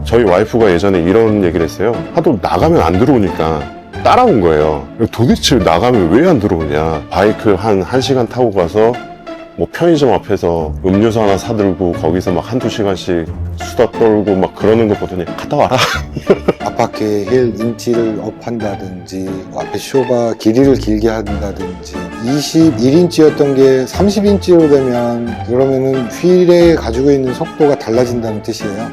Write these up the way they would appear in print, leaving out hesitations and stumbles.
저희 와이프가 예전에 이런 얘기를 했어요. 하도 나가면 안 들어오니까 따라온 거예요. 도대체 나가면 왜 안 들어오냐. 바이크 한 1시간 타고 가서 뭐 편의점 앞에서 음료수 하나 사들고 거기서 막 한두 시간씩 수다 떨고 막 그러는 거 보더니 갔다 와라. 앞바퀴 힐 인치를 업한다든지 앞에 쇼바 길이를 길게 한다든지 21인치였던 게 30인치로 되면 그러면은 휠에 가지고 있는 속도가 달라진다는 뜻이에요.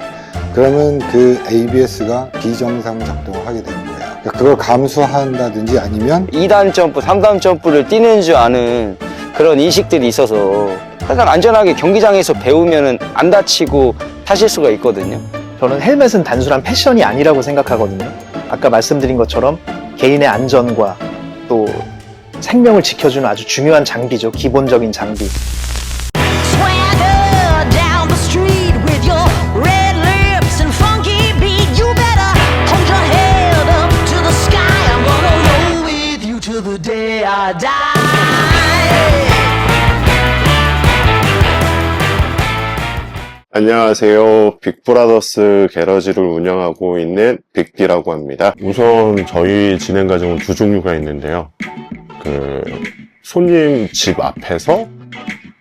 그러면 그 ABS가 비정상 작동을 하게 되는 거예요. 그러니까 그걸 감수한다든지 아니면 2단 점프, 3단 점프를 뛰는 줄 아는 그런 인식들이 있어서 약간 안전하게 경기장에서 배우면은 안 다치고 타실 수가 있거든요. 저는 헬멧은 단순한 패션이 아니라고 생각하거든요. 아까 말씀드린 것처럼 개인의 안전과 또 생명을 지켜주는 아주 중요한 장비죠. 기본적인 장비. Swagger down the street with your red lips and funky beat. You better hold your head up to the sky. I'm gonna roll with you till the day I die. 안녕하세요. 빅브라더스 게러지를 운영하고 있는 빅디라고 합니다. 우선 저희 진행 과정은 두 종류가 있는데요. 손님 집 앞에서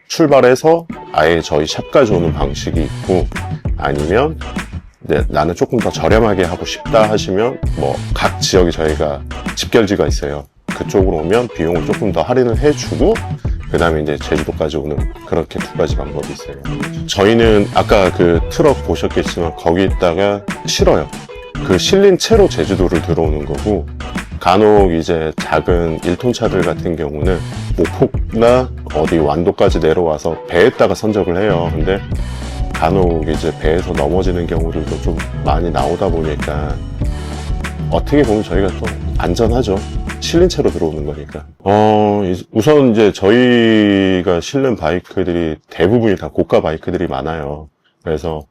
출발해서 아예 저희 샵까지 오는 방식이 있고, 아니면 나는 조금 더 저렴하게 하고 싶다 하시면 뭐 각 지역에 저희가 집결지가 있어요. 그쪽으로 오면 비용을 조금 더 할인을 해주고 그 다음에 이제 제주도까지 오는, 그렇게 두 가지 방법이 있어요. 저희는 아까 그 트럭 보셨겠지만 거기다가 실어요. 그 실린 채로 제주도를 들어오는 거고, 간혹 이제 작은 1톤 차들 같은 경우는 목포나 어디 완도까지 내려와서 배에다가 선적을 해요. 근데 간혹 이제 배에서 넘어지는 경우들도 좀 많이 나오다 보니까 어떻게 보면 저희가 또 안전하죠. 실린 채로 들어오는 거니까. 우선 이제 저희가 실는 바이크들이 대부분이 다 고가 바이크들이 많아요. 그래서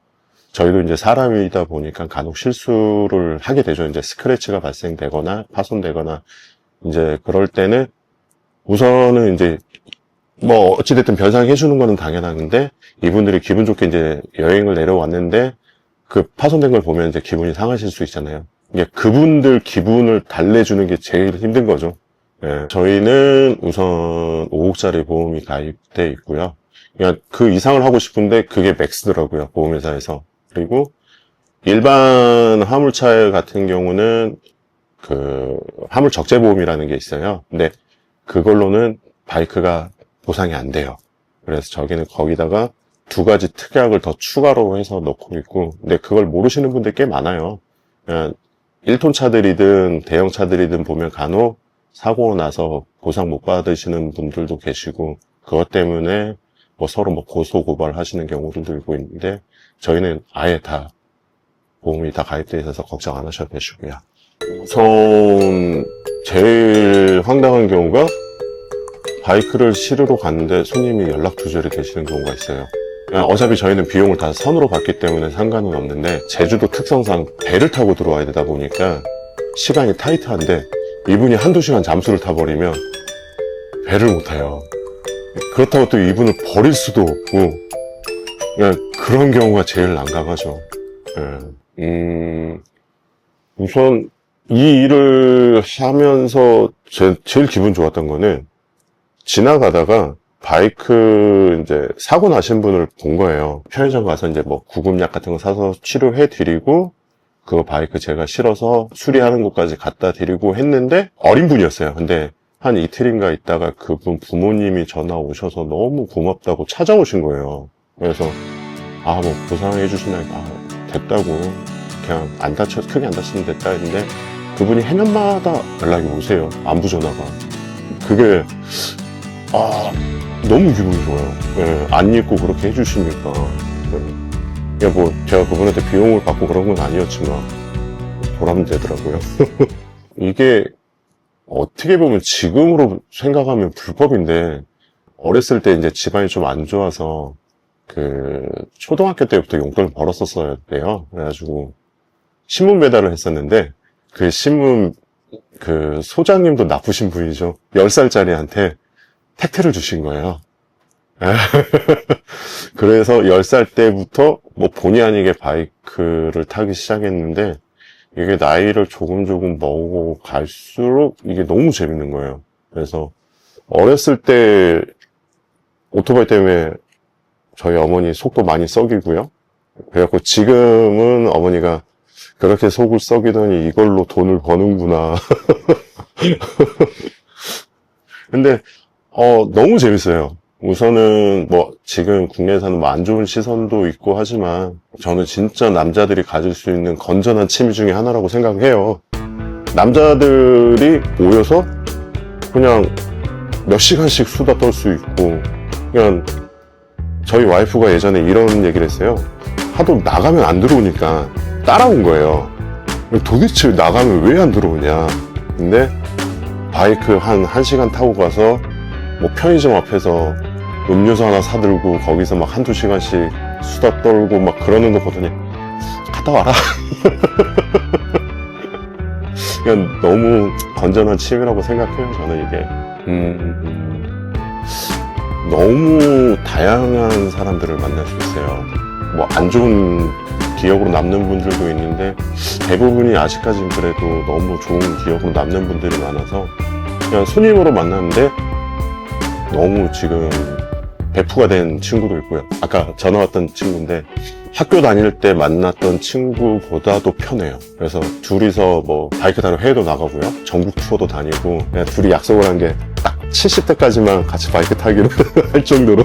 저희도 이제 사람이다 보니까 간혹 실수를 하게 되죠. 이제 스크래치가 발생되거나 파손되거나, 이제 그럴 때는 우선은 이제 뭐 어찌됐든 변상해 주는 거는 당연한데, 이분들이 기분 좋게 이제 여행을 내려왔는데 그 파손된 걸 보면 이제 기분이 상하실 수 있잖아요. 이게 그분들 기분을 달래주는 게 제일 힘든 거죠. 예, 저희는 우선 5억짜리 보험이 가입돼 있고요. 그러니까 그 이상을 하고 싶은데 그게 맥스더라고요, 보험회사에서. 그리고 일반 화물차 같은 경우는 그 화물 적재보험이라는 게 있어요. 근데 그걸로는 바이크가 보상이 안 돼요. 그래서 저기는 거기다가 두 가지 특약을 더 추가로 해서 넣고 있고, 근데 그걸 모르시는 분들 꽤 많아요. 그냥 1톤 차들이든 대형 차들이든 보면 간혹 사고 나서 보상 못 받으시는 분들도 계시고, 그것 때문에 뭐 서로 뭐 고소 고발 하시는 경우들도 있고 있는데, 저희는 아예 다 보험이 다 가입되어 있어서 걱정 안 하셔도 되시고요. 우선 제일 황당한 경우가 바이크를 실으러 갔는데 손님이 연락 두절이 되시는 경우가 있어요. 어차피 저희는 비용을 다 선으로 받기 때문에 상관은 없는데, 제주도 특성상 배를 타고 들어와야 되다 보니까 시간이 타이트한데 이분이 한두 시간 잠수를 타버리면 배를 못 타요. 그렇다고 또 이분을 버릴 수도 없고, 그런 경우가 제일 난감하죠. 우선 이 일을 하면서 제일 기분 좋았던 거는, 지나가다가 바이크 이제 사고 나신 분을 본 거예요. 편의점 가서 이제 뭐 구급약 같은 거 사서 치료해 드리고, 그 바이크 제가 실어서 수리하는 곳까지 갖다 드리고 했는데 어린 분이었어요. 근데 한 이틀인가 있다가 그분 부모님이 전화 오셔서 너무 고맙다고 찾아오신 거예요. 그래서 뭐 보상해 주시면 됐다고, 그냥 크게 안 다치면 됐다 했는데, 그분이 해년마다 연락이 오세요. 안부 전화가. 그게 너무 기분이 좋아요. 예, 안 잊고 그렇게 해주시니까. 뭐 제가 그분한테 비용을 받고 그런 건 아니었지만 보람 되더라고요. 이게 어떻게 보면 지금으로 생각하면 불법인데, 어렸을 때 이제 집안이 좀 안 좋아서 초등학교 때부터 용돈을 벌었었어야 돼요. 그래가지고 신문 배달을 했었는데, 그 신문 소장님도 나쁘신 분이죠. 10살짜리한테 택배를 주신 거예요. 그래서 10살 때부터 뭐 본의 아니게 바이크를 타기 시작했는데 이게 나이를 조금 먹고 갈수록 이게 너무 재밌는 거예요. 그래서 어렸을 때 오토바이 때문에 저희 어머니 속도 많이 썩이고요. 그래갖고 지금은 어머니가 그렇게 속을 썩이더니 이걸로 돈을 버는구나. 근데 너무 재밌어요. 우선은 뭐 지금 국내에서는 뭐 안 좋은 시선도 있고 하지만 저는 진짜 남자들이 가질 수 있는 건전한 취미 중에 하나라고 생각해요. 남자들이 모여서 그냥 몇 시간씩 수다 떨 수 있고, 그냥 저희 와이프가 예전에 이런 얘기를 했어요. 하도 나가면 안 들어오니까 따라온 거예요. 도대체 나가면 왜 안 들어오냐. 근데 바이크 한 1시간 타고 가서 뭐 편의점 앞에서 음료수 하나 사들고 거기서 막 한두 시간씩 수다 떨고 막 그러는 거 보더니 갔다 와라. 그냥 너무 건전한 취미라고 생각해요, 저는 이게. 너무 다양한 사람들을 만날 수 있어요. 뭐 안 좋은 기억으로 남는 분들도 있는데 대부분이 아직까지는 그래도 너무 좋은 기억으로 남는 분들이 많아서 그냥 손님으로 만났는데 너무 지금 베프가 된 친구도 있고요. 아까 전화 왔던 친구인데 학교 다닐 때 만났던 친구보다도 편해요. 그래서 둘이서 뭐 바이크 타러 해외도 나가고요. 전국 투어도 다니고 그냥 둘이 약속을 한 게 딱 70대까지만 같이 바이크 타기로 할 정도로.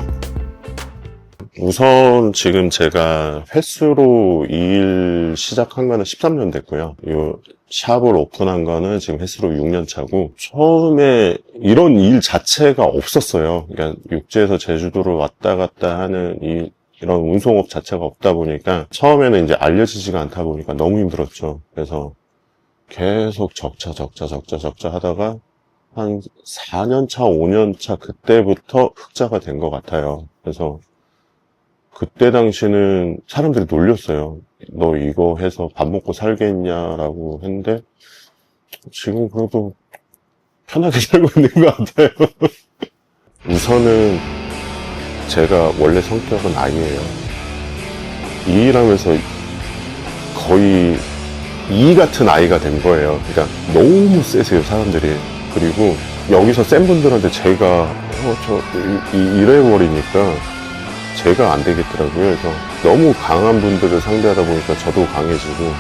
우선 지금 제가 횟수로 이 일 시작한 거는 13년 됐고요. 이 샵을 오픈한 거는 지금 횟수로 6년 차고, 처음에 이런 일 자체가 없었어요. 그러니까 육지에서 제주도를 왔다 갔다 하는 이런 운송업 자체가 없다 보니까 처음에는 이제 알려지지가 않다 보니까 너무 힘들었죠. 그래서 계속 적자 하다가 한 4년 차, 5년 차 그때부터 흑자가 된 것 같아요. 그래서 그때 당시는 사람들이 놀렸어요. 너 이거 해서 밥 먹고 살겠냐라고 했는데 지금 그래도 편하게 살고 있는 것 같아요. 우선은 제가 원래 성격은 아이예요. 이 일하면서 거의 이 같은 아이가 된 거예요. 그러니까 너무 세세요, 사람들이. 그리고 여기서 센 분들한테 제가 이래버리니까 제가 안 되겠더라고요. 그래서 너무 강한 분들을 상대하다 보니까 저도 강해지고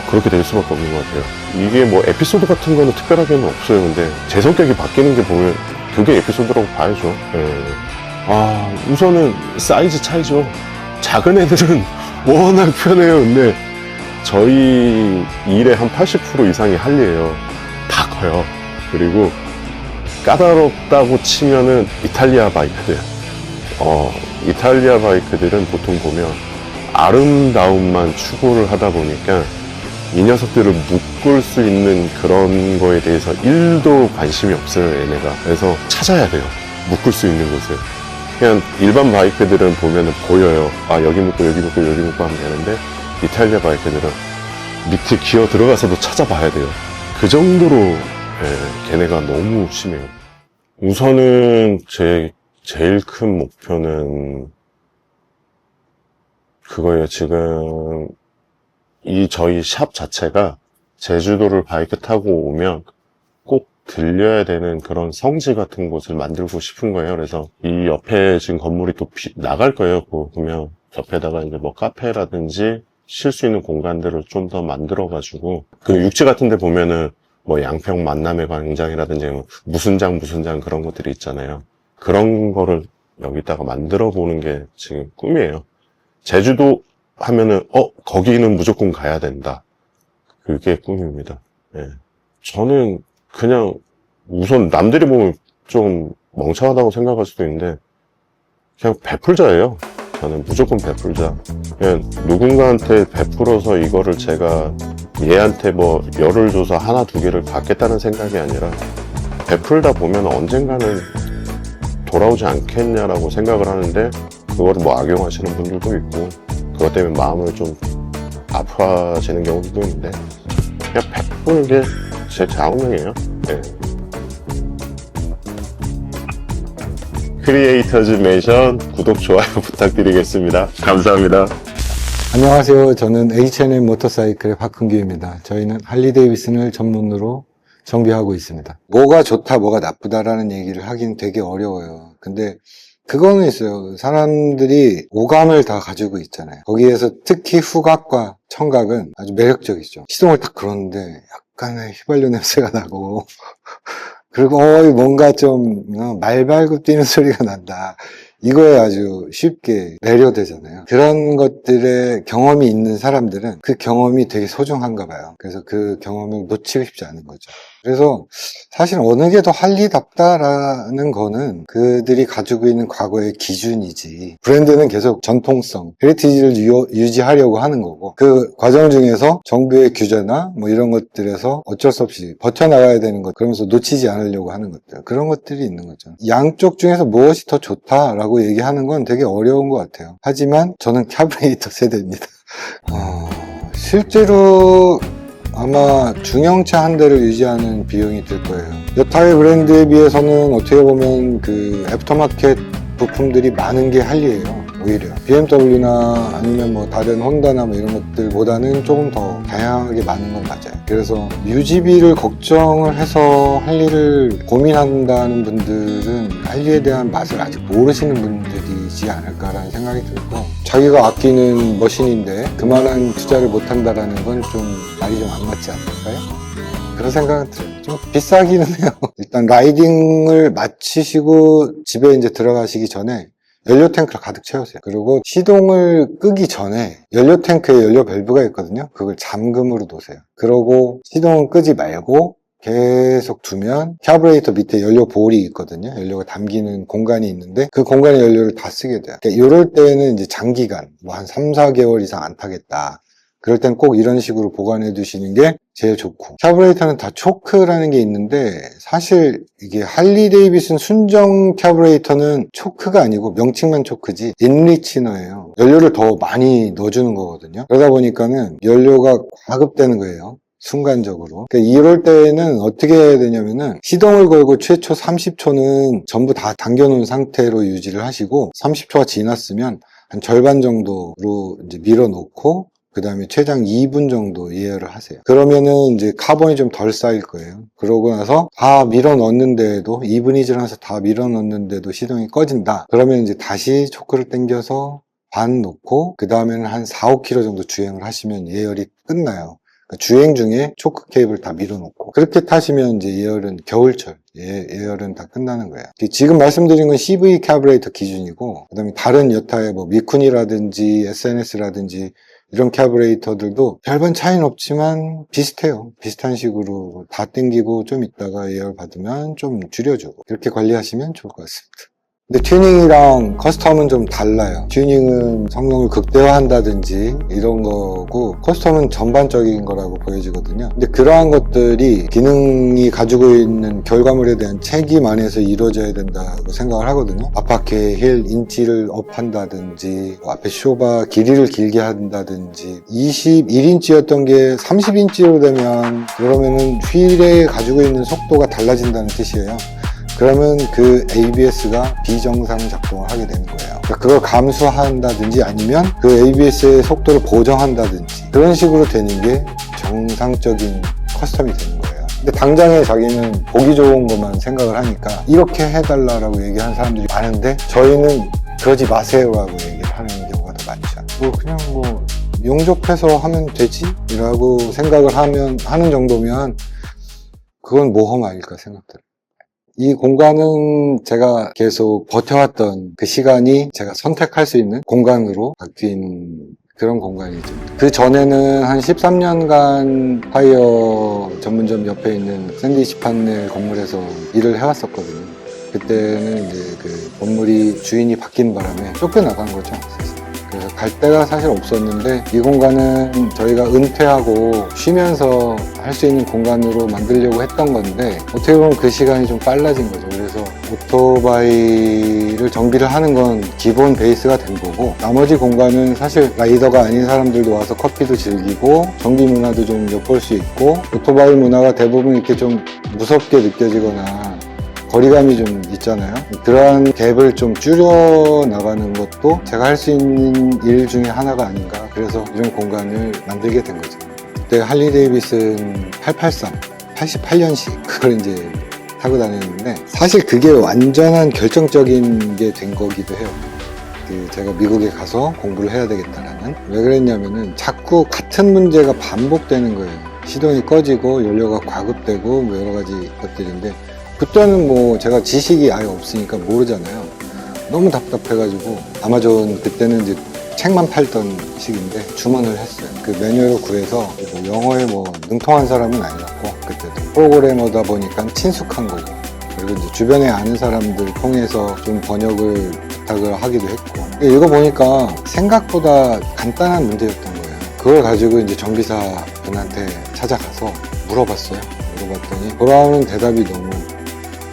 그렇게 될 수밖에 없는 것 같아요. 이게 뭐 에피소드 같은 거는 특별하게는 없어요. 근데 제 성격이 바뀌는 게 보면 그게 에피소드라고 봐야죠. 우선은 사이즈 차이죠. 작은 애들은 워낙 편해요. 근데 저희 일의 한 80% 이상이 할리예요. 다 커요. 그리고 까다롭다고 치면은 이탈리아 바이크들. 이탈리아 바이크들은 보통 보면 아름다움만 추구를 하다 보니까 이 녀석들을 묶을 수 있는 그런 거에 대해서 1도 관심이 없어요, 얘네가. 그래서 찾아야 돼요, 묶을 수 있는 곳을. 그냥 일반 바이크들은 보면은 보여요. 여기 묶고 여기 묶고 여기 묶고 하면 되는데 이탈리아 바이크들은 밑에 기어 들어가서도 찾아봐야 돼요. 그 정도로 걔네가 너무 심해요. 우선은 제일 큰 목표는 그거예요. 지금 저희 샵 자체가 제주도를 바이크 타고 오면 꼭 들려야 되는 그런 성지 같은 곳을 만들고 싶은 거예요. 그래서 이 옆에 지금 건물이 또 나갈 거예요. 보면 옆에다가 이제 뭐 카페라든지 쉴 수 있는 공간들을 좀 더 만들어가지고, 그 육지 같은 데 보면은 뭐 양평 만남의 광장이라든지 무슨 장 그런 것들이 있잖아요. 그런 거를 여기다가 만들어 보는 게 지금 꿈이에요. 제주도 하면은 거기는 무조건 가야 된다. 그게 꿈입니다. 저는 그냥 우선 남들이 보면 좀 멍청하다고 생각할 수도 있는데 그냥 베풀자예요. 저는 무조건 베풀자. 그냥 누군가한테 베풀어서 이거를 제가 얘한테 뭐 열을 줘서 하나 두 개를 받겠다는 생각이 아니라 베풀다 보면 언젠가는 돌아오지 않겠냐라고 생각을 하는데, 그거를 뭐 악용하시는 분들도 있고 그것 때문에 마음을 좀 아파지는 경우도 있는데 그냥 베푸는 게 제 좌우명이에요. 크리에이터즈 맨션 구독, 좋아요 부탁드리겠습니다. 감사합니다. 안녕하세요. 저는 H&M 모터사이클의 박흥규입니다. 저희는 할리 데이비슨을 전문으로 정비하고 있습니다. 뭐가 좋다, 뭐가 나쁘다라는 얘기를 하긴 되게 어려워요. 근데 그거는 있어요. 사람들이 오감을 다 가지고 있잖아요. 거기에서 특히 후각과 청각은 아주 매력적이죠. 시동을 딱 걸었는데 약간의 휘발유 냄새가 나고 그리고 뭔가 좀 말발굽 뛰는 소리가 난다. 이거에 아주 쉽게 내려되잖아요. 그런 것들의 경험이 있는 사람들은 그 경험이 되게 소중한가 봐요. 그래서 그 경험을 놓치고 싶지 않은 거죠. 그래서 사실 어느 게 더 할리답다라는 거는 그들이 가지고 있는 과거의 기준이지, 브랜드는 계속 전통성, 헤리티지를 유지하려고 하는 거고, 그 과정 중에서 정부의 규제나 뭐 이런 것들에서 어쩔 수 없이 버텨나가야 되는 것, 그러면서 놓치지 않으려고 하는 것들, 그런 것들이 있는 거죠. 양쪽 중에서 무엇이 더 좋다라고 얘기하는 건 되게 어려운 것 같아요. 하지만 저는 캐브레이터 세대입니다. 실제로 아마 중형차 한 대를 유지하는 비용이 들 거예요. 여타의 브랜드에 비해서는 어떻게 보면 그 애프터마켓 부품들이 많은 게 할리예요. 오히려 BMW나 아니면 뭐 다른 혼다나 뭐 이런 것들보다는 조금 더 다양하게 많은 건 맞아요. 그래서 유지비를 걱정을 해서 할리를 고민한다는 분들은 할리에 대한 맛을 아직 모르시는 분들이지 않을까라는 생각이 들고, 자기가 아끼는 머신인데 그만한 투자를 못한다라는 건 좀 말이 좀 안 맞지 않을까요? 그런 생각은 들어요. 좀 비싸기는 해요. 일단 라이딩을 마치시고 집에 이제 들어가시기 전에 연료 탱크를 가득 채우세요. 그리고 시동을 끄기 전에 연료 탱크에 연료 밸브가 있거든요. 그걸 잠금으로 놓으세요. 그러고 시동을 끄지 말고 계속 두면 캐브레이터 밑에 연료 볼이 있거든요. 연료가 담기는 공간이 있는데 그 공간에 연료를 다 쓰게 돼요. 그러니까 이럴 때는 이제 장기간 뭐 한 3, 4개월 이상 안 타겠다. 그럴 땐 꼭 이런 식으로 보관해 두시는 게 제일 좋고, 캐브레이터는 다 초크라는 게 있는데 사실 이게 할리 데이비슨 순정 캐브레이터는 초크가 아니고 명칭만 초크지 인리치너예요. 연료를 더 많이 넣어주는 거거든요. 그러다 보니까는 연료가 과급되는 거예요. 순간적으로. 그러니까 이럴 때는 어떻게 해야 되냐면은 시동을 걸고 최초 30초는 전부 다 당겨놓은 상태로 유지를 하시고, 30초가 지났으면 한 절반 정도로 이제 밀어놓고 그 다음에 최장 2분 정도 예열을 하세요. 그러면은 이제 카본이 좀 덜 쌓일 거예요. 그러고 나서 다 밀어 넣는데도, 2분이 지나서 다 밀어 넣는데도 시동이 꺼진다. 그러면 이제 다시 초크를 당겨서 반 놓고 그 다음에는 한 4, 5km 정도 주행을 하시면 예열이 끝나요. 그러니까 주행 중에 초크 케이블 다 밀어놓고 그렇게 타시면 이제 예열은 겨울철 예열은 다 끝나는 거예요. 지금 말씀드린 건 CV 캐브레이터 기준이고, 그 다음에 다른 여타의 뭐 미쿠니라든지 SNS라든지 이런 캐브레이터들도 별반 차이는 없지만 비슷해요. 비슷한 식으로 다 땡기고 좀 있다가 예열 받으면 좀 줄여주고, 이렇게 관리하시면 좋을 것 같습니다. 근데 튜닝이랑 커스텀은 좀 달라요. 튜닝은 성능을 극대화한다든지 이런 거고, 커스텀은 전반적인 거라고 보여지거든요. 근데 그러한 것들이 기능이 가지고 있는 결과물에 대한 책임 안에서 이루어져야 된다고 생각을 하거든요. 앞바퀴 힐 인치를 업한다든지, 앞에 쇼바 길이를 길게 한다든지, 21인치였던 게 30인치로 되면 그러면은 휠에 가지고 있는 속도가 달라진다는 뜻이에요. 그러면 그 ABS가 비정상 작동을 하게 되는 거예요. 그러니까 그걸 감수한다든지 아니면 그 ABS의 속도를 보정한다든지 그런 식으로 되는 게 정상적인 커스텀이 되는 거예요. 근데 당장에 자기는 보기 좋은 것만 생각을 하니까 이렇게 해달라고 얘기하는 사람들이 많은데, 저희는 그러지 마세요라고 얘기를 하는 경우가 더 많죠. 그냥 뭐 용접해서 하면 되지? 라고 생각을 하는 정도면 그건 모험 아닐까 생각돼요. 이 공간은 제가 계속 버텨왔던 그 시간이 제가 선택할 수 있는 공간으로 바뀐 그런 공간이죠. 그 전에는 한 13년간 타이어 전문점 옆에 있는 샌드위치 판넬 건물에서 일을 해왔었거든요. 그때는 이제 그 건물이 주인이 바뀐 바람에 쫓겨나간 거죠. 그래서 갈 데가 사실 없었는데, 이 공간은 저희가 은퇴하고 쉬면서 할 수 있는 공간으로 만들려고 했던 건데, 어떻게 보면 그 시간이 좀 빨라진 거죠. 그래서 오토바이를 정비를 하는 건 기본 베이스가 된 거고, 나머지 공간은 사실 라이더가 아닌 사람들도 와서 커피도 즐기고 정비 문화도 좀 엿볼 수 있고, 오토바이 문화가 대부분 이렇게 좀 무섭게 느껴지거나 거리감이 좀 있잖아요. 그러한 갭을 좀 줄여 나가는 것도 제가 할 수 있는 일 중에 하나가 아닌가. 그래서 이런 공간을 만들게 된 거죠. 그때 할리 데이비슨 883, 88년식 그걸 이제 타고 다녔는데 사실 그게 완전한 결정적인 게 된 거기도 해요. 제가 미국에 가서 공부를 해야 되겠다라는. 왜 그랬냐면은 자꾸 같은 문제가 반복되는 거예요. 시동이 꺼지고 연료가 과급되고 뭐 여러 가지 것들인데 그때는 뭐 제가 지식이 아예 없으니까 모르잖아요. 너무 답답해가지고 아마존 그때는 이제 책만 팔던 시기인데 주문을 했어요. 그 매뉴얼을 구해서 영어에 뭐 능통한 사람은 아니었고 그때도 프로그래머다 보니까 친숙한 거고 그리고 이제 주변에 아는 사람들 통해서 좀 번역을 부탁을 하기도 했고 읽어보니까 생각보다 간단한 문제였던 거예요. 그걸 가지고 이제 정비사 분한테 찾아가서 물어봤어요. 물어봤더니 돌아오는 대답이 너무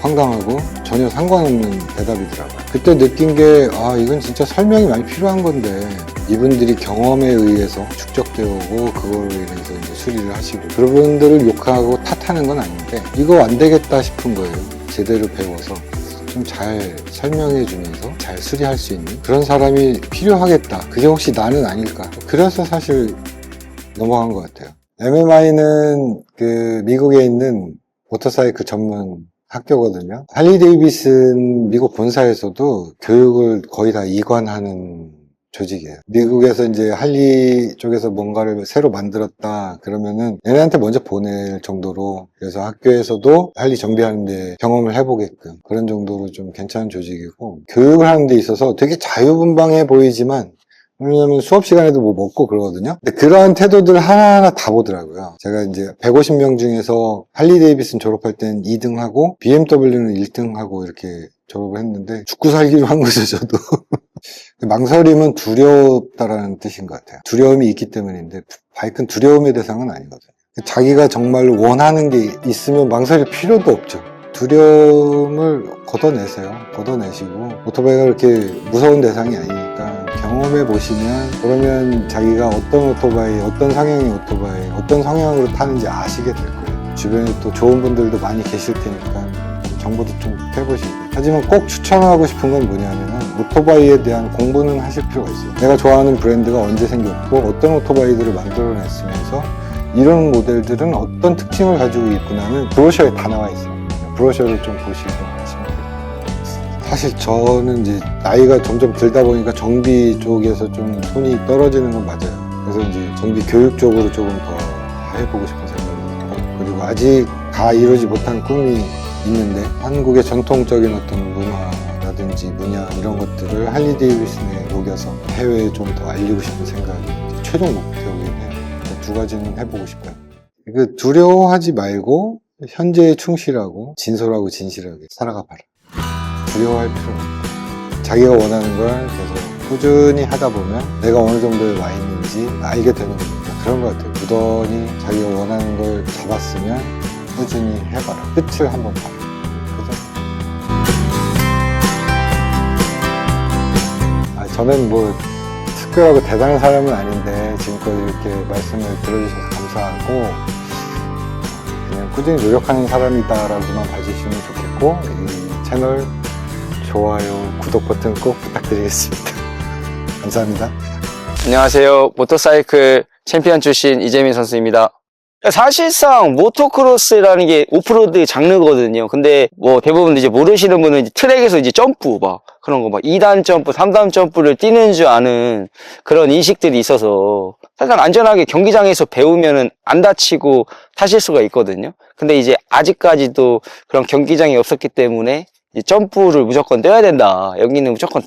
황당하고 전혀 상관없는 대답이더라고요. 그때 느낀 게 이건 진짜 설명이 많이 필요한 건데 이분들이 경험에 의해서 축적되어 오고 그걸로 인해서 이제 수리를 하시고 그분들을 욕하고 탓하는 건 아닌데 이거 안 되겠다 싶은 거예요. 제대로 배워서 좀 잘 설명해 주면서 잘 수리할 수 있는 그런 사람이 필요하겠다. 그게 혹시 나는 아닐까. 그래서 사실 넘어간 것 같아요. MMI는 그 미국에 있는 모터사이클 전문 학교거든요. 할리 데이비슨 미국 본사에서도 교육을 거의 다 이관하는 조직이에요. 미국에서 이제 할리 쪽에서 뭔가를 새로 만들었다 그러면은 얘네한테 먼저 보낼 정도로 그래서 학교에서도 할리 정비하는데 경험을 해보게끔 그런 정도로 좀 괜찮은 조직이고 교육을 하는 데 있어서 되게 자유분방해 보이지만 왜냐면 수업 시간에도 뭐 먹고 그러거든요. 근데 그러한 태도들 하나하나 다 보더라고요. 제가 이제 150명 중에서 할리 데이비슨 졸업할 땐 2등하고 BMW는 1등하고 이렇게 졸업을 했는데 죽고 살기로 한 거죠, 저도. 망설임은 두렵다라는 뜻인 것 같아요. 두려움이 있기 때문인데 바이크는 두려움의 대상은 아니거든요. 자기가 정말로 원하는 게 있으면 망설일 필요도 없죠. 두려움을 걷어내세요. 걷어내시고 오토바이가 그렇게 무서운 대상이 아니니까 경험해 보시면 그러면 자기가 어떤 오토바이, 어떤 상형의 오토바이, 어떤 성향으로 타는지 아시게 될 거예요. 주변에 또 좋은 분들도 많이 계실 테니까 정보도 좀 해보시고. 하지만 꼭 추천하고 싶은 건 뭐냐면 오토바이에 대한 공부는 하실 필요가 있어요. 내가 좋아하는 브랜드가 언제 생겼고 어떤 오토바이들을 만들어냈으면서 이런 모델들은 어떤 특징을 가지고 있구나는 브로셔에 다 나와 있어요. 브로셔를 좀 보시고 하시면 돼요. 사실 저는 이제 나이가 점점 들다 보니까 정비 쪽에서 좀 손이 떨어지는 건 맞아요. 그래서 이제 정비 교육 쪽으로 조금 더 해보고 싶은 생각이 있고 그리고 아직 다 이루지 못한 꿈이 있는데 한국의 전통적인 어떤 문화라든지 문양 이런 것들을 할리 데이비슨에 녹여서 해외에 좀 더 알리고 싶은 생각이 최종 목표이긴 해요. 두 가지는 해보고 싶어요. 그 두려워하지 말고 현재에 충실하고 진솔하고 진실하게 살아가 봐라. 두려워할 필요는 없다. 자기가 원하는 걸 계속 꾸준히 하다 보면 내가 어느 정도에 와 있는지 알게 되는 겁니다. 그런 것 같아요. 무던히 자기가 원하는 걸 잡았으면 꾸준히 해봐라. 끝을 한번 봐라. 저는 뭐 특별하고 대단한 사람은 아닌데 지금껏 이렇게 말씀을 들어주셔서 감사하고 그냥 꾸준히 노력하는 사람이다라고만 봐주시면 좋겠고 이 채널 좋아요, 구독 버튼 꼭 부탁드리겠습니다. 감사합니다. 안녕하세요. 모터사이클 챔피언 출신 이재민 선수입니다. 사실상 모토크로스라는 게 오프로드 장르거든요. 근데 뭐 대부분 이제 모르시는 분은 이제 트랙에서 이제 점프 막 그런 거 막 2단 점프, 3단 점프를 뛰는 줄 아는 그런 인식들이 있어서 사실 안전하게 경기장에서 배우면은 안 다치고 타실 수가 있거든요. 근데 이제 아직까지도 그런 경기장이 없었기 때문에 이제 점프를 무조건 뛰어야 된다. 여기는 무조건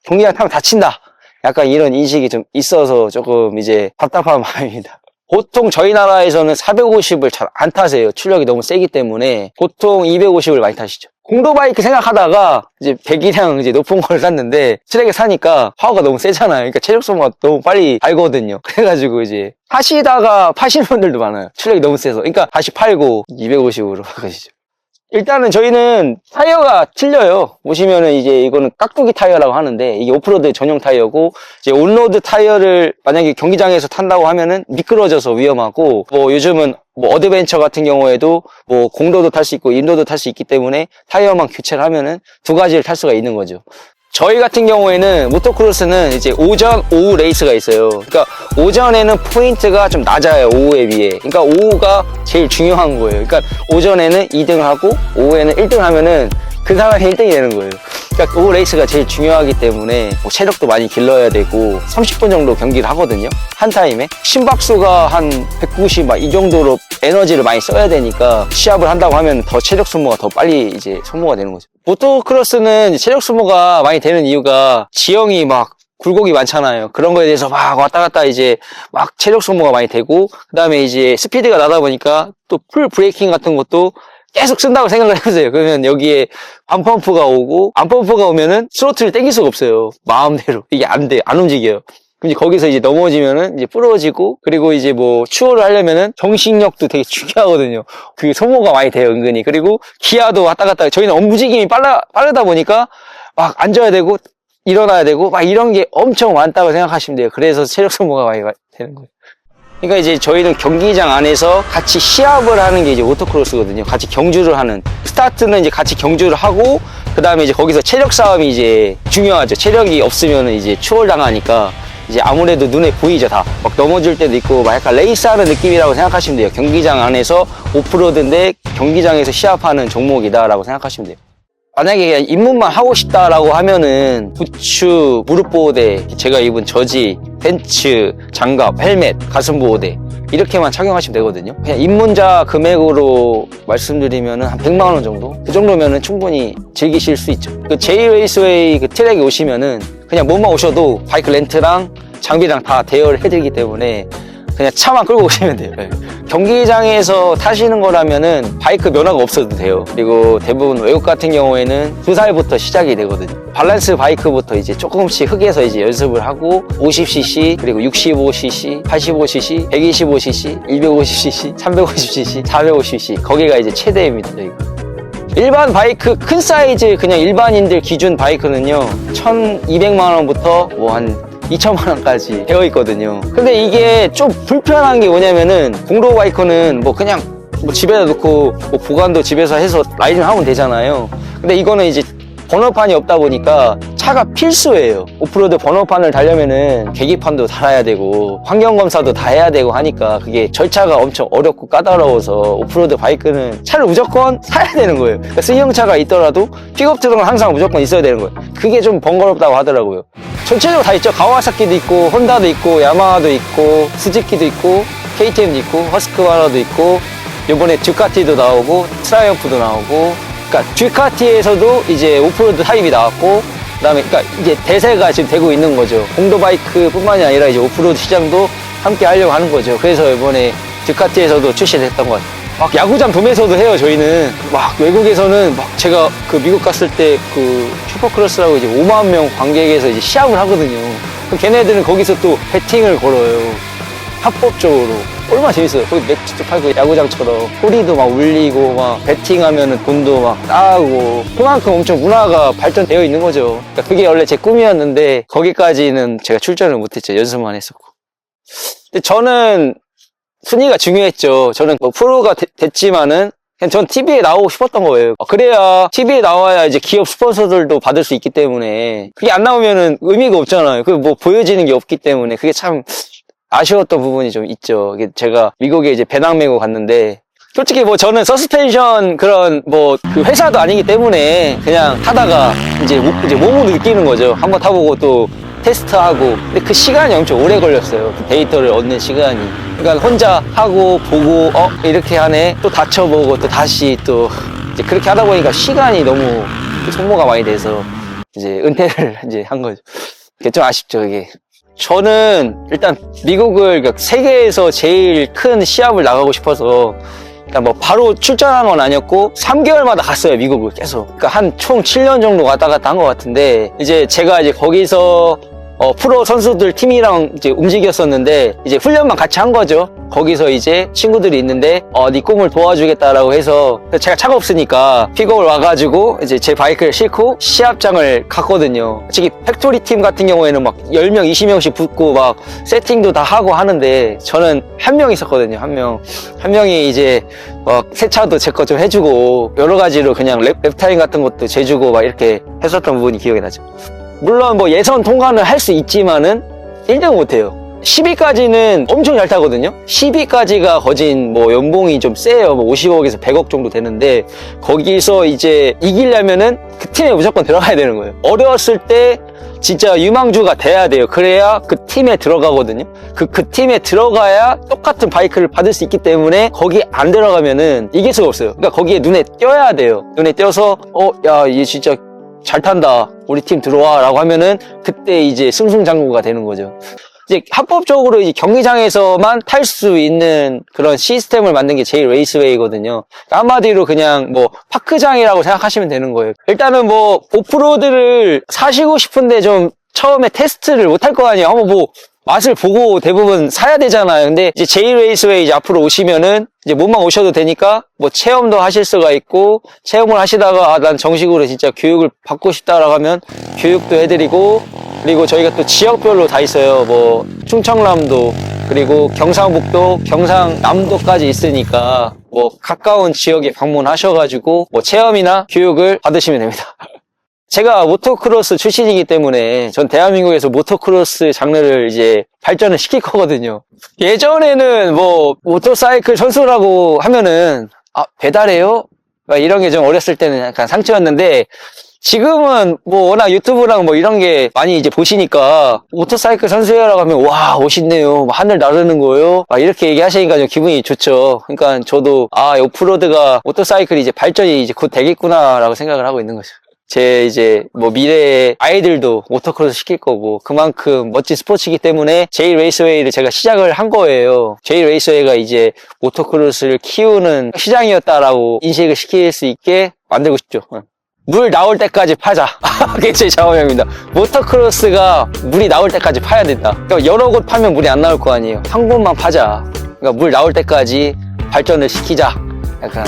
경기장 타면 다친다. 약간 이런 인식이 좀 있어서 조금 이제 답답한 마음입니다. 보통 저희 나라에서는 450을 잘 안 타세요. 출력이 너무 세기 때문에 보통 250을 많이 타시죠. 공도바이크 생각하다가 이제 배기량 이제 높은 걸 샀는데 트랙에 사니까 파워가 너무 세잖아요. 그러니까 체력 소모가 너무 빨리 달거든요. 그래가지고 이제 하시다가 파시는 분들도 많아요. 출력이 너무 세서. 그러니까 다시 팔고 250으로 바꾸시죠. 일단은 저희는 타이어가 틀려요. 보시면은 이제 이거는 깍두기 타이어라고 하는데 이게 오프로드 전용 타이어고 이제 온로드 타이어를 만약에 경기장에서 탄다고 하면은 미끄러져서 위험하고 뭐 요즘은 뭐 어드벤처 같은 경우에도 뭐 공도도 탈 수 있고 인도도 탈 수 있기 때문에 타이어만 교체를 하면은 두 가지를 탈 수가 있는 거죠. 저희 같은 경우에는 모토크로스는 이제 오전, 오후 레이스가 있어요. 그러니까 오전에는 포인트가 좀 낮아요, 오후에 비해. 그러니까 오후가 제일 중요한 거예요. 그러니까 오전에는 2등을 하고 오후에는 1등을 하면은 그 사람이 1등이 되는 거예요. 그러니까 오후 레이스가 제일 중요하기 때문에 뭐 체력도 많이 길러야 되고 30분 정도 경기를 하거든요. 한 타임에. 심박수가 한 190 막 이 정도로 에너지를 많이 써야 되니까 시합을 한다고 하면 더 체력 소모가 더 빨리 이제 소모가 되는 거죠. 모토크로스는 체력 소모가 많이 되는 이유가 지형이 막 굴곡이 많잖아요. 그런 거에 대해서 막 왔다 갔다 이제 막 체력 소모가 많이 되고 그 다음에 이제 스피드가 나다 보니까 또 풀 브레이킹 같은 것도 계속 쓴다고 생각을 해보세요. 그러면 여기에 반펌프가 오고 안펌프가 오면은 스로틀을 당길 수가 없어요. 마음대로. 이게 안 돼. 안 움직여요. 근데 거기서 이제 넘어지면은 이제 부러지고 그리고 이제 뭐 추월을 하려면은 정신력도 되게 중요하거든요. 그 소모가 많이 돼요, 은근히. 그리고 기아도 왔다 갔다. 저희는 움직임이 빠르다 보니까 막 앉아야 되고 일어나야 되고 막 이런 게 엄청 많다고 생각하시면 돼요. 그래서 체력 소모가 많이 되는 거예요. 그러니까 이제 저희는 경기장 안에서 같이 시합을 하는 게 이제 모토크로스거든요. 같이 경주를 하는. 스타트는 이제 같이 경주를 하고, 그 다음에 이제 거기서 체력 싸움이 이제 중요하죠. 체력이 없으면 이제 추월당하니까 이제 아무래도 눈에 보이죠, 다. 막 넘어질 때도 있고, 막 약간 레이스하는 느낌이라고 생각하시면 돼요. 경기장 안에서 오프로드인데 경기장에서 시합하는 종목이다라고 생각하시면 돼요. 만약에 그냥 입문만 하고 싶다라고 하면은 부츠, 무릎보호대, 제가 입은 저지, 팬츠, 장갑, 헬멧, 가슴보호대 이렇게만 착용하시면 되거든요. 그냥 입문자 금액으로 말씀드리면은 한 100만 원 정도? 그 정도면은 충분히 즐기실 수 있죠. 그 J-레이스웨이 그 트랙에 오시면은 그냥 몸만 오셔도 바이크 렌트랑 장비랑 다 대여를 해드리기 때문에 그냥 차만 끌고 오시면 돼요. 네. 경기장에서 타시는 거라면은 바이크 면허가 없어도 돼요. 그리고 대부분 외국 같은 경우에는 2살부터 시작이 되거든요. 밸런스 바이크부터 이제 조금씩 흙에서 이제 연습을 하고 50cc, 그리고 65cc, 85cc, 125cc, 250cc, 350cc, 450cc 거기가 이제 최대입니다. 저희가. 일반 바이크 큰 사이즈 그냥 일반인들 기준 바이크는요 1,200만 원부터 뭐 한 2천만 원까지 되어 있거든요. 근데 이게 좀 불편한 게 뭐냐면은 공로 바이크는 뭐 그냥 뭐 집에다 놓고 뭐 보관도 집에서 해서 라이딩 하면 되잖아요. 근데 이거는 이제 번호판이 없다 보니까 차가 필수예요. 오프로드 번호판을 달려면은 계기판도 달아야 되고 환경검사도 다 해야 되고 하니까 그게 절차가 엄청 어렵고 까다로워서 오프로드 바이크는 차를 무조건 사야 되는 거예요. 그러니까 승용차가 있더라도 픽업 트럭은 항상 무조건 있어야 되는 거예요. 그게 좀 번거롭다고 하더라고요. 전체적으로 다 있죠. 가와사키도 있고 혼다도 있고 야마하도 있고 스즈키도 있고 KTM도 있고 허스크바라도 있고 이번에 듀카티도 나오고 트라이언프도 나오고 그러니까 듀카티에서도 이제 오프로드 타입이 나왔고 그다음에 그러니까 이제 대세가 지금 되고 있는 거죠. 공도 바이크뿐만이 아니라 이제 오프로드 시장도 함께 하려고 하는 거죠. 그래서 이번에 듀카티에서도 출시됐던 것 같아요. 막 야구장 도매서도 해요. 저희는 막 외국에서는 막 제가 그 미국 갔을 때 그 슈퍼크로스라고 이제 5만 명 관객에서 이제 시합을 하거든요. 그럼 걔네들은 거기서 또 배팅을 걸어요. 합법적으로. 얼마나 재밌어요. 거기 맥주도 팔고 야구장처럼 소리도 막 울리고 막 배팅하면은 돈도 막 따고 그만큼 엄청 문화가 발전되어 있는 거죠. 그러니까 그게 원래 제 꿈이었는데 거기까지는 제가 출전을 못했죠. 연습만 했었고. 근데 저는 순위가 중요했죠. 저는 뭐 프로가 됐지만은 그냥 전 TV에 나오고 싶었던 거예요. 그래야 TV에 나와야 이제 기업 스폰서들도 받을 수 있기 때문에 그게 안 나오면은 의미가 없잖아요. 그 뭐 보여지는 게 없기 때문에 그게 참 아쉬웠던 부분이 좀 있죠. 제가 미국에 이제 배낭 메고 갔는데 솔직히 뭐 저는 서스펜션 그런 뭐 그 회사도 아니기 때문에 그냥 타다가 이제 몸으로 느끼는 거죠. 한번 타보고 또 테스트하고. 근데 그 시간이 엄청 오래 걸렸어요. 그 데이터를 얻는 시간이. 그러니까 혼자 하고 보고 이렇게 하네. 또 다쳐보고 또 다시 또 이제 그렇게 하다 보니까 시간이 너무 소모가 많이 돼서 이제 은퇴를 이제 한 거죠. 그게 좀 아쉽죠, 이게. 저는 일단 미국을 그러니까 세계에서 제일 큰 시합을 나가고 싶어서 일단 뭐 바로 출전한 건 아니었고 3개월마다 갔어요, 미국을 계속. 그러니까 한 총 7년 정도 왔다 갔다 한 것 같은데 이제 제가 이제 거기서 프로 선수들 팀이랑 이제 움직였었는데 이제 훈련만 같이 한 거죠. 거기서 이제 친구들이 있는데 네 꿈을 도와주겠다라고 해서 제가 차가 없으니까 픽업을 와가지고 이제 제 바이크를 싣고 시합장을 갔거든요. 솔직히 팩토리 팀 같은 경우에는 막 10명, 20명씩 붙고 막 세팅도 다 하고 하는데 저는 한 명 있었거든요. 한 명이 이제 세차도 제 거 좀 해주고 여러 가지로 그냥 랩타임 같은 것도 재주고 막 이렇게 했었던 부분이 기억이 나죠. 물론 뭐 예선 통과는 할 수 있지만은 1등 못해요. 10위까지는 엄청 잘 타거든요. 10위까지가 거진 뭐 연봉이 좀 세요. 뭐 50억에서 100억 정도 되는데 거기서 이제 이기려면은 그 팀에 무조건 들어가야 되는 거예요. 어려웠을 때 진짜 유망주가 돼야 돼요. 그래야 그 팀에 들어가거든요. 그 팀에 들어가야 똑같은 바이크를 받을 수 있기 때문에 거기 안 들어가면은 이길 수가 없어요. 그러니까 거기에 눈에 띄어야 돼요. 눈에 띄어서 야, 얘 진짜 잘 탄다. 우리 팀 들어와. 라고 하면은 그때 이제 승승장구가 되는 거죠. 이제 합법적으로 이제 경기장에서만 탈 수 있는 그런 시스템을 만든 게 제일 레이스웨이거든요. 그러니까 한마디로 그냥 뭐 파크장이라고 생각하시면 되는 거예요. 일단은 뭐 오프로드를 사시고 싶은데 좀 처음에 테스트를 못 할 거 아니에요. 한번 뭐 맛을 보고 대부분 사야 되잖아요. 근데 이제 제일 레이스웨이 이제 앞으로 오시면은 이제 몸만 오셔도 되니까 뭐 체험도 하실 수가 있고 체험을 하시다가 난 정식으로 진짜 교육을 받고 싶다라고 하면 교육도 해드리고 그리고 저희가 또 지역별로 다 있어요. 뭐 충청남도 그리고 경상북도, 경상남도까지 있으니까 뭐 가까운 지역에 방문하셔가지고 뭐 체험이나 교육을 받으시면 됩니다. 제가 모토크로스 출신이기 때문에 전 대한민국에서 모토크로스 장르를 이제 발전을 시킬 거거든요. 예전에는 뭐 모터사이클 선수라고 하면은 배달해요? 이런 게 좀 어렸을 때는 약간 상처였는데 지금은 뭐 워낙 유튜브랑 뭐 이런 게 많이 이제 보시니까 모터사이클 선수라고 하면 와 멋있네요. 하늘 나르는 거예요. 이렇게 얘기하시니까 좀 기분이 좋죠. 그러니까 저도 오프로드가 모터사이클이 이제 발전이 이제 곧 되겠구나라고 생각을 하고 있는 거죠. 제 이제 뭐 미래의 아이들도 모터크로스 시킬 거고 그만큼 멋진 스포츠이기 때문에 제이 레이스웨이를 제가 시작을 한 거예요. 제이 레이스웨이가 이제 모터크로스를 키우는 시장이었다라고 인식을 시킬 수 있게 만들고 싶죠. 물 나올 때까지 파자. 그게 제 좌우명입니다. 모터크로스가 물이 나올 때까지 파야 된다. 그러니까 여러 곳 파면 물이 안 나올 거 아니에요. 한 곳만 파자. 그러니까 물 나올 때까지 발전을 시키자. 약간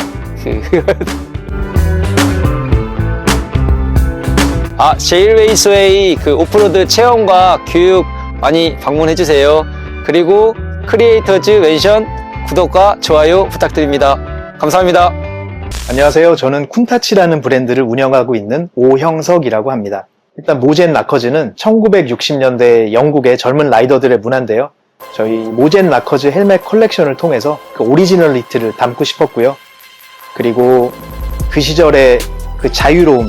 제일 레이스웨이 그 오프로드 체험과 교육 많이 방문해주세요. 그리고 크리에이터즈 멘션 구독과 좋아요 부탁드립니다. 감사합니다. 안녕하세요. 저는 쿤타치라는 브랜드를 운영하고 있는 오형석이라고 합니다. 일단 모젠 라커즈는 1960년대 영국의 젊은 라이더들의 문화인데요. 저희 모젠 라커즈 헬멧 컬렉션을 통해서 그 오리지널리티를 담고 싶었고요. 그리고 그 시절의 그 자유로움,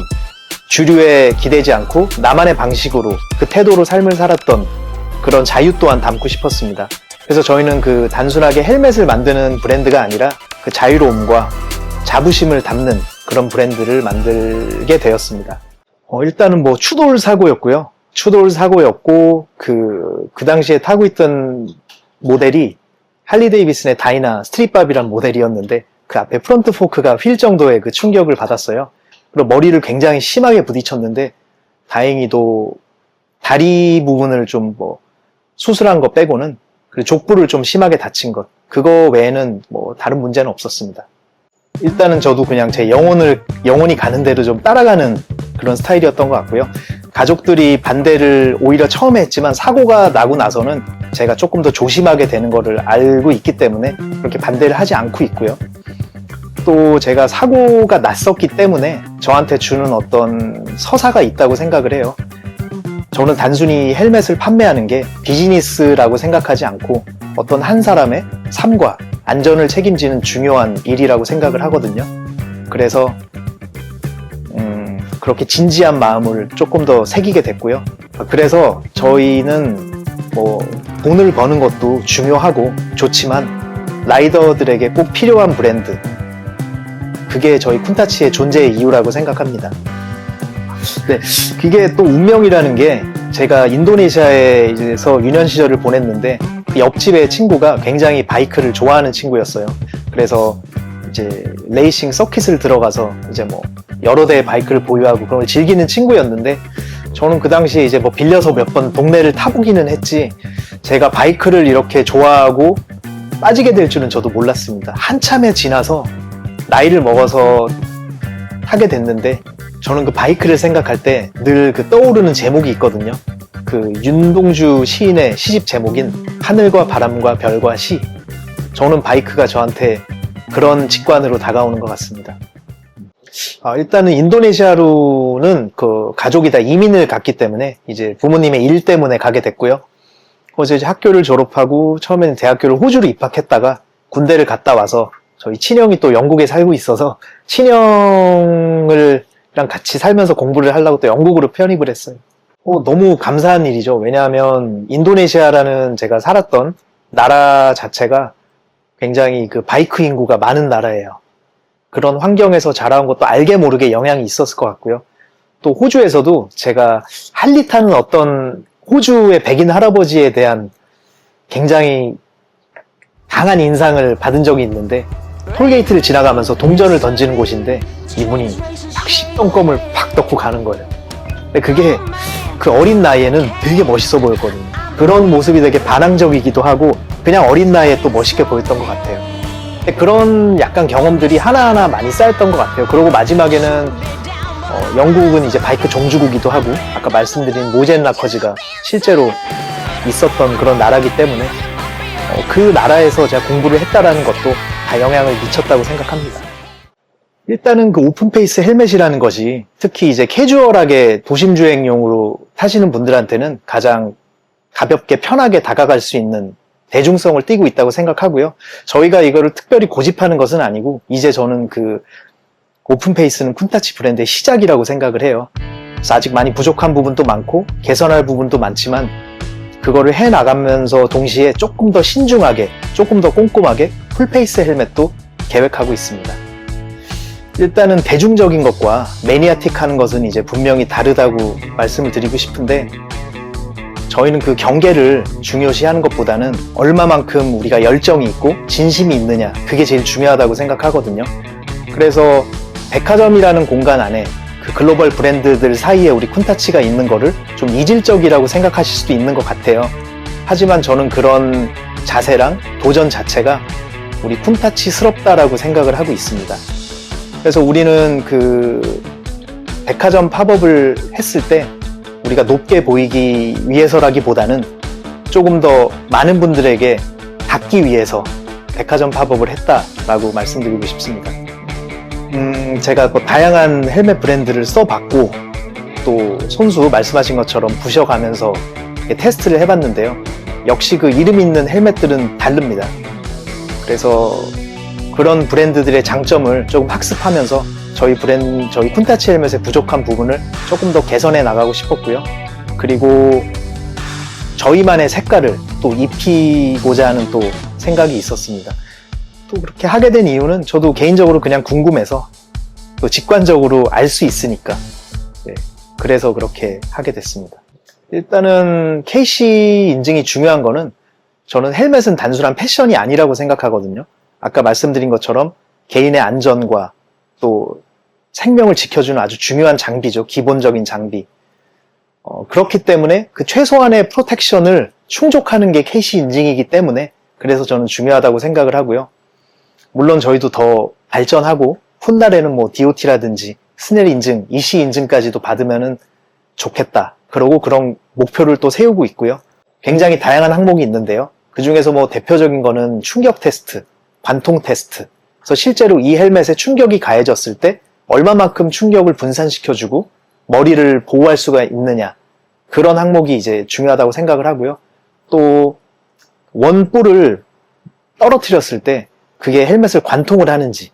주류에 기대지 않고 나만의 방식으로 그 태도로 삶을 살았던 그런 자유 또한 담고 싶었습니다. 그래서 저희는 그 단순하게 헬멧을 만드는 브랜드가 아니라 그 자유로움과 자부심을 담는 그런 브랜드를 만들게 되었습니다. 일단은 뭐 추돌 사고였고요. 추돌 사고였고 그 당시에 타고 있던 모델이 할리 데이비슨의 다이나 스트릿밥이란 모델이었는데 그 앞에 프론트 포크가 휠 정도의 그 충격을 받았어요. 그리고 머리를 굉장히 심하게 부딪혔는데 다행히도 다리 부분을 좀 뭐 수술한 거 빼고는 그리고 족부를 좀 심하게 다친 것 그거 외에는 뭐 다른 문제는 없었습니다. 일단은 저도 그냥 제 영혼이 가는 대로 좀 따라가는 그런 스타일이었던 것 같고요. 가족들이 반대를 오히려 처음에 했지만 사고가 나고 나서는 제가 조금 더 조심하게 되는 거를 알고 있기 때문에 그렇게 반대를 하지 않고 있고요. 또 제가 사고가 났었기 때문에 저한테 주는 어떤 서사가 있다고 생각을 해요. 저는 단순히 헬멧을 판매하는 게 비즈니스라고 생각하지 않고 어떤 한 사람의 삶과 안전을 책임지는 중요한 일이라고 생각을 하거든요. 그래서 그렇게 진지한 마음을 조금 더 새기게 됐고요. 그래서 저희는 뭐 돈을 버는 것도 중요하고 좋지만 라이더들에게 꼭 필요한 브랜드 그게 저희 쿤타치의 존재의 이유라고 생각합니다. 네, 그게 또 운명이라는 게 제가 인도네시아에서 유년 시절을 보냈는데 그 옆집의 친구가 굉장히 바이크를 좋아하는 친구였어요. 그래서 이제 레이싱 서킷을 들어가서 이제 뭐 여러 대의 바이크를 보유하고 그런 걸 즐기는 친구였는데 저는 그 당시에 이제 뭐 빌려서 몇 번 동네를 타보기는 했지, 제가 바이크를 이렇게 좋아하고 빠지게 될 줄은 저도 몰랐습니다. 한참에 지나서 나이를 먹어서 타게 됐는데, 저는 그 바이크를 생각할 때 늘 그 떠오르는 제목이 있거든요. 그 윤동주 시인의 시집 제목인 하늘과 바람과 별과 시. 저는 바이크가 저한테 그런 직관으로 다가오는 것 같습니다. 일단은 인도네시아로는 그 가족이 다 이민을 갔기 때문에 이제 부모님의 일 때문에 가게 됐고요. 어제 이제 학교를 졸업하고 처음에는 대학교를 호주로 입학했다가 군대를 갔다 와서 저희 친형이 또 영국에 살고 있어서 친형이랑 같이 살면서 공부를 하려고 또 영국으로 편입을 했어요. 너무 감사한 일이죠. 왜냐하면 인도네시아라는 제가 살았던 나라 자체가 굉장히 그 바이크 인구가 많은 나라예요. 그런 환경에서 자라온 것도 알게 모르게 영향이 있었을 것 같고요. 또 호주에서도 제가 할리 타는 어떤 호주의 백인 할아버지에 대한 굉장히 강한 인상을 받은 적이 있는데, 톨게이트를 지나가면서 동전을 던지는 곳인데 이분이 팍 10동검을 팍 넣고 가는 거예요. 근데 그게 그 어린 나이에는 되게 멋있어 보였거든요. 그런 모습이 되게 반항적이기도 하고 그냥 어린 나이에 또 멋있게 보였던 것 같아요. 근데 그런 약간 경험들이 하나하나 많이 쌓였던 것 같아요. 그리고 마지막에는 영국은 이제 바이크 종주국이기도 하고 아까 말씀드린 모젠 라커즈가 실제로 있었던 그런 나라기 때문에 그 나라에서 제가 공부를 했다라는 것도 다 영향을 미쳤다고 생각합니다. 일단은 그 오픈페이스 헬멧이라는 것이 특히 이제 캐주얼하게 도심주행용으로 타시는 분들한테는 가장 가볍게 편하게 다가갈 수 있는 대중성을 띠고 있다고 생각하고요. 저희가 이거를 특별히 고집하는 것은 아니고 이제 저는 그 오픈페이스는 쿤타치 브랜드의 시작이라고 생각을 해요. 그래서 아직 많이 부족한 부분도 많고 개선할 부분도 많지만 그거를 해나가면서 동시에 조금 더 신중하게, 조금 더 꼼꼼하게 풀페이스 헬멧도 계획하고 있습니다. 일단은 대중적인 것과 매니아틱하는 것은 이제 분명히 다르다고 말씀을 드리고 싶은데, 저희는 그 경계를 중요시하는 것보다는 얼마만큼 우리가 열정이 있고 진심이 있느냐, 그게 제일 중요하다고 생각하거든요. 그래서 백화점이라는 공간 안에 그 글로벌 브랜드들 사이에 우리 쿤타치가 있는 거를 좀 이질적이라고 생각하실 수도 있는 것 같아요. 하지만 저는 그런 자세랑 도전 자체가 우리 쿤타치스럽다라고 생각을 하고 있습니다. 그래서 우리는 그 백화점 팝업을 했을 때 우리가 높게 보이기 위해서라기보다는 조금 더 많은 분들에게 닿기 위해서 백화점 팝업을 했다라고 말씀드리고 싶습니다. 제가 뭐 다양한 헬멧 브랜드를 써봤고 또 손수 말씀하신 것처럼 부셔가면서 테스트를 해봤는데요. 역시 그 이름 있는 헬멧들은 다릅니다. 그래서 그런 브랜드들의 장점을 조금 학습하면서 저희 쿤타치 헬멧의 부족한 부분을 조금 더 개선해 나가고 싶었고요. 그리고 저희만의 색깔을 또 입히고자 하는 또 생각이 있었습니다. 또 그렇게 하게 된 이유는 저도 개인적으로 그냥 궁금해서 또 직관적으로 알 수 있으니까, 네, 그래서 그렇게 하게 됐습니다. 일단은 KC 인증이 중요한 거는 저는 헬멧은 단순한 패션이 아니라고 생각하거든요. 아까 말씀드린 것처럼 개인의 안전과 또 생명을 지켜주는 아주 중요한 장비죠. 기본적인 장비. 그렇기 때문에 그 최소한의 프로텍션을 충족하는 게 KC 인증이기 때문에 그래서 저는 중요하다고 생각을 하고요. 물론 저희도 더 발전하고 훗날에는 뭐 DOT라든지 스넬 인증, EC 인증까지도 받으면은 좋겠다. 그러고 그런 목표를 또 세우고 있고요. 굉장히 다양한 항목이 있는데요. 그 중에서 뭐 대표적인 거는 충격 테스트, 관통 테스트. 그래서 실제로 이 헬멧에 충격이 가해졌을 때 얼마만큼 충격을 분산시켜주고 머리를 보호할 수가 있느냐. 그런 항목이 이제 중요하다고 생각을 하고요. 또 원뿔을 떨어뜨렸을 때 그게 헬멧을 관통을 하는지.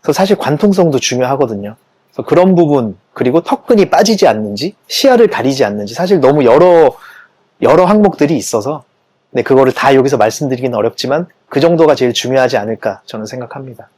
그래서 사실 관통성도 중요하거든요. 그래서 그런 부분, 그리고 턱끈이 빠지지 않는지, 시야를 가리지 않는지, 사실 너무 여러 항목들이 있어서 네, 그거를 다 여기서 말씀드리긴 어렵지만 그 정도가 제일 중요하지 않을까 저는 생각합니다.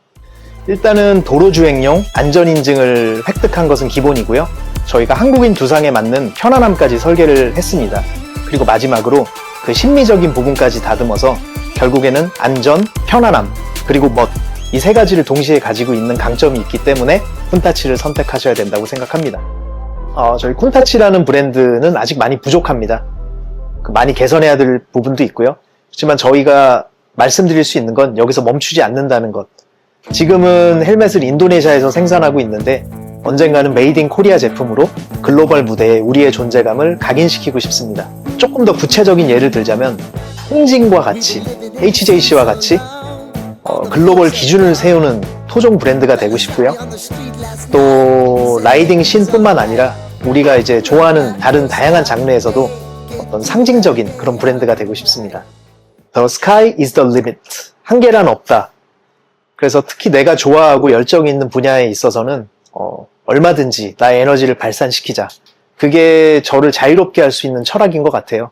일단은 도로주행용 안전인증을 획득한 것은 기본이고요. 저희가 한국인 두상에 맞는 편안함까지 설계를 했습니다. 그리고 마지막으로 그 심미적인 부분까지 다듬어서 결국에는 안전, 편안함, 그리고 멋, 이 세 가지를 동시에 가지고 있는 강점이 있기 때문에 쿤타치를 선택하셔야 된다고 생각합니다. 저희 쿤타치라는 브랜드는 아직 많이 부족합니다. 많이 개선해야 될 부분도 있고요. 하지만 저희가 말씀드릴 수 있는 건 여기서 멈추지 않는다는 것. 지금은 헬멧을 인도네시아에서 생산하고 있는데 언젠가는 메이드 인 코리아 제품으로 글로벌 무대에 우리의 존재감을 각인시키고 싶습니다. 조금 더 구체적인 예를 들자면 홍진과 같이, HJC와 같이 글로벌 기준을 세우는 토종 브랜드가 되고 싶고요. 또 라이딩 씬뿐만 아니라 우리가 이제 좋아하는 다른 다양한 장르에서도 어떤 상징적인 그런 브랜드가 되고 싶습니다. The sky is the limit. 한계란 없다. 그래서 특히 내가 좋아하고 열정이 있는 분야에 있어서는 얼마든지 나의 에너지를 발산시키자. 그게 저를 자유롭게 할 수 있는 철학인 것 같아요.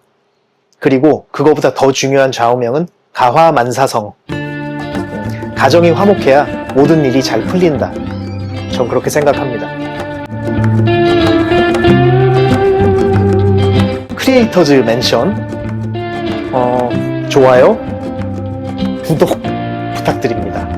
그리고 그거보다 더 중요한 좌우명은 가화만사성. 가정이 화목해야 모든 일이 잘 풀린다. 전 그렇게 생각합니다. 크리에이터즈 맨션 좋아요, 구독 부탁드립니다.